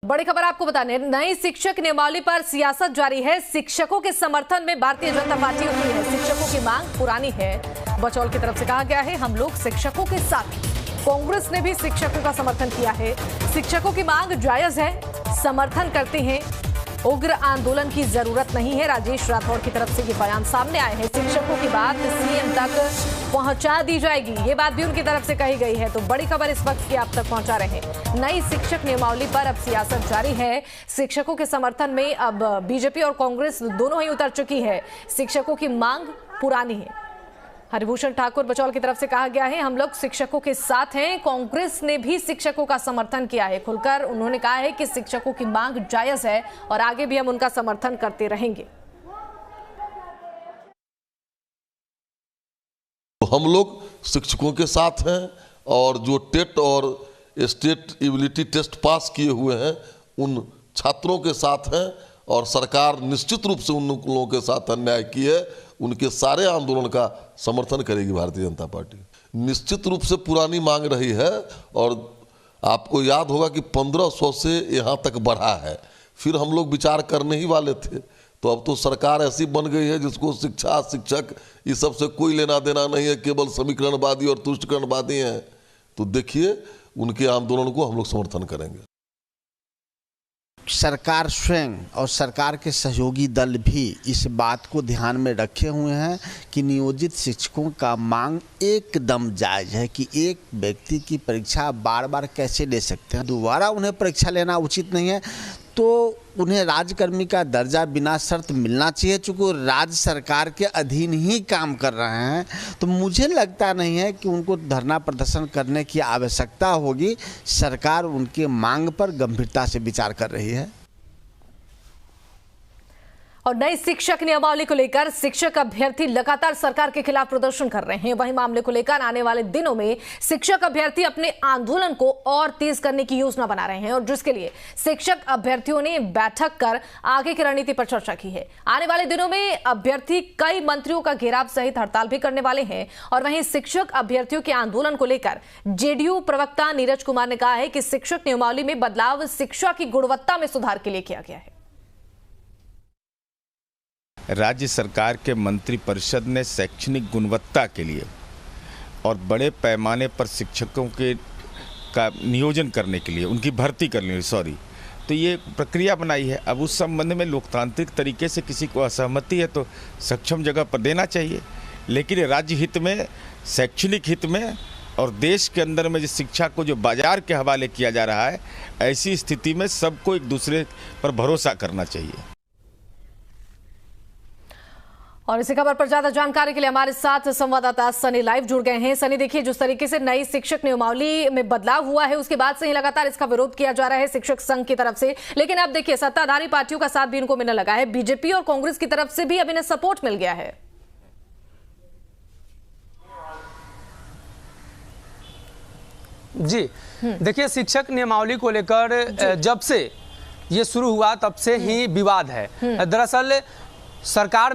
बड़ी खबर आपको बताने, नई शिक्षक नियमावली पर सियासत जारी है। शिक्षकों के समर्थन में भारतीय जनता पार्टी उतरी है। शिक्षकों की मांग पुरानी है। बचौल की तरफ से कहा गया है, हम लोग शिक्षकों के साथ। कांग्रेस ने भी शिक्षकों का समर्थन किया है। शिक्षकों की मांग जायज है, समर्थन करते हैं। उग्र आंदोलन की जरूरत नहीं है। राजेश राठौड़ की तरफ से ये बयान सामने आए हैं। शिक्षकों की बात सीएम तक पहुंचा दी जाएगी, ये बात भी उनकी तरफ से कही गई है। तो बड़ी खबर इस वक्त की आप तक पहुंचा रहे हैं। नई शिक्षक नियमावली पर अब सियासत जारी है। शिक्षकों के समर्थन में अब बीजेपी और कांग्रेस दोनों ही उतर चुकी है। शिक्षकों की मांग पुरानी है। हरिभूषण ठाकुर बचौल की तरफ से कहा गया है, हम लोग शिक्षकों के साथ हैं। कांग्रेस ने भी शिक्षकों का समर्थन किया है। खुलकर उन्होंने कहा है कि शिक्षकों की मांग जायज है और आगे भी हम उनका समर्थन करते रहेंगे। हम लोग शिक्षकों के साथ हैं और जो टेट और स्टेट एबिलिटी टेस्ट पास किए हुए हैं उन छात्रों के साथ हैं और सरकार निश्चित रूप से उन लोगों के साथ अन्याय की है, उनके सारे आंदोलन का समर्थन करेगी भारतीय जनता पार्टी। निश्चित रूप से पुरानी मांग रही है और आपको याद होगा कि 1500 से यहाँ तक बढ़ा है। फिर हम लोग विचार करने ही वाले थे, तो अब तो सरकार ऐसी बन गई है जिसको शिक्षा शिक्षक इस सब से कोई लेना देना नहीं है, केवल समीकरणवादी और तुष्टिकरणवादी हैं। तो देखिए उनके आंदोलन को हम लोग समर्थन करेंगे। सरकार स्वयं और सरकार के सहयोगी दल भी इस बात को ध्यान में रखे हुए हैं कि नियोजित शिक्षकों का मांग एकदम जायज़ है कि एक व्यक्ति की परीक्षा बार बार कैसे ले सकते हैं, दोबारा उन्हें परीक्षा लेना उचित नहीं है। तो उन्हें राज्यकर्मी का दर्जा बिना शर्त मिलना चाहिए। चूँकि राज्य सरकार के अधीन ही काम कर रहे हैं, तो मुझे लगता नहीं है कि उनको धरना प्रदर्शन करने की आवश्यकता होगी। सरकार उनके मांग पर गंभीरता से विचार कर रही है। और नई शिक्षक नियमावली को लेकर शिक्षक अभ्यर्थी लगातार सरकार के खिलाफ प्रदर्शन कर रहे हैं। वहीं मामले को लेकर आने वाले दिनों में शिक्षक अभ्यर्थी अपने आंदोलन को और तेज करने की योजना बना रहे हैं और जिसके लिए शिक्षक अभ्यर्थियों ने बैठक कर आगे की रणनीति पर चर्चा की है। आने वाले दिनों में अभ्यर्थी कई मंत्रियों का घेराव सहित हड़ताल भी करने वाले हैं। और वहीं शिक्षक अभ्यर्थियों के आंदोलन को लेकर जेडीयू प्रवक्ता नीरज कुमार ने कहा है कि शिक्षक नियमावली में बदलाव शिक्षा की गुणवत्ता में सुधार के लिए किया गया है। राज्य सरकार के मंत्रिपरिषद ने शैक्षणिक गुणवत्ता के लिए और बड़े पैमाने पर शिक्षकों के का नियोजन करने के लिए, उनकी भर्ती करने के लिए तो ये प्रक्रिया बनाई है। अब उस संबंध में लोकतांत्रिक तरीके से किसी को असहमति है तो सक्षम जगह पर देना चाहिए, लेकिन राज्य हित में, शैक्षणिक हित में और देश के अंदर में जो शिक्षा को जो बाजार के हवाले किया जा रहा है, ऐसी स्थिति में सबको एक दूसरे पर भरोसा करना चाहिए। और इसी खबर पर ज्यादा जानकारी के लिए हमारे साथ संवाददाता सनी लाइव जुड़ गए हैं। सनी, देखिए जिस तरीके से नई शिक्षक नियमावली में बदलाव हुआ है उसके बाद से ही लगातार इसका विरोध किया जा रहा है शिक्षक संघ की तरफ से, लेकिन अब देखिए सत्ताधारी पार्टियों का साथ भी इनको मिलने लगा है। बीजेपी और कांग्रेस की तरफ से भी अब इन्हें सपोर्ट मिल गया है। जी देखिए, शिक्षक नियमावली को लेकर जब से ये शुरू हुआ तब से ही विवाद है। दरअसल सरकार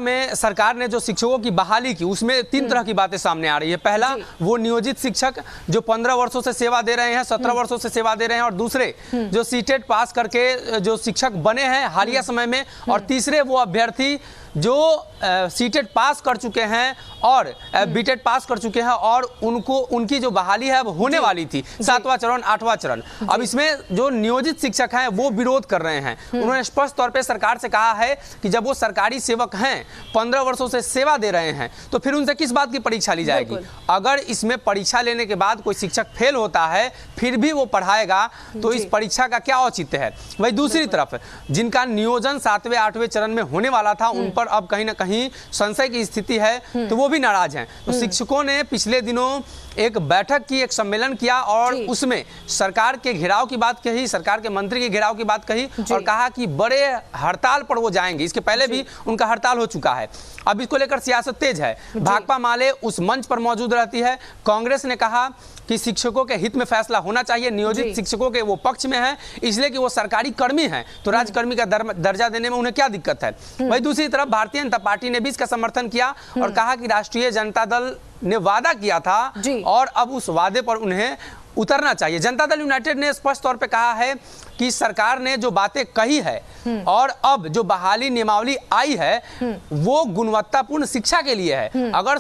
ने जो शिक्षकों की बहाली की उसमें 3 तरह की बातें सामने आ रही है। पहला, वो नियोजित शिक्षक जो 15 वर्षों से सेवा दे रहे हैं, 17 वर्षों से सेवा दे रहे हैं, और दूसरे जो सीटेट पास करके जो शिक्षक बने हैं हालिया समय में, और तीसरे वो अभ्यर्थी जो सीटेट पास कर चुके हैं और बीटेट पास कर चुके हैं और उनकी जो बहाली है अब होने वाली थी, 7वां चरण 8वां चरण। अब इसमें जो नियोजित शिक्षक हैं वो विरोध कर रहे हैं। उन्होंने स्पष्ट तौर पे सरकार से कहा है कि जब वो सरकारी सेवक हैं, 15 वर्षों से सेवा दे रहे हैं, तो फिर उनसे किस बात की परीक्षा ली जाएगी। अगर इसमें परीक्षा लेने के बाद कोई शिक्षक फेल होता है फिर भी वो पढ़ाएगा तो इस परीक्षा का क्या औचित्य है। वही दूसरी तरफ जिनका नियोजन 7वें 8वें चरण में होने वाला था उन पर अब कहीं ना कहीं संशय की स्थिति है, तो वो भी नाराज हैं। तो शिक्षकों ने पिछले दिनों एक बैठक की, एक सम्मेलन किया और उसमें सरकार के घेराव की बात कही, सरकार के मंत्री के घेराव की बात कही और कहा कि बड़े हड़ताल पर वो जाएंगे। इसके पहले भी उनका हड़ताल हो चुका है। अब इसको लेकर सियासत तेज है। भाकपा माले उस मंच पर मौजूद रहती है। कांग्रेस ने कहा कि शिक्षकों के हित में फैसला होना चाहिए, नियोजित शिक्षकों के वो पक्ष में है इसलिए कि वो सरकारी कर्मी हैं, तो राज्यकर्मी का दर्जा देने में उन्हें क्या दिक्कत है। वही दूसरी तरफ भारतीय जनता पार्टी ने भी इसका समर्थन किया और कहा कि राष्ट्रीय जनता दल ने वादा किया था और अब उस वादे पर उन्हें उतरना चाहिए। जनता दल यूनाइटेड ने स्पष्ट तौर पे कहा है कि सरकार ने जो बातें कही है और अब जो बहाली नियमावली आई है वो गुणवत्तापूर्ण शिक्षा के लिए है। अगर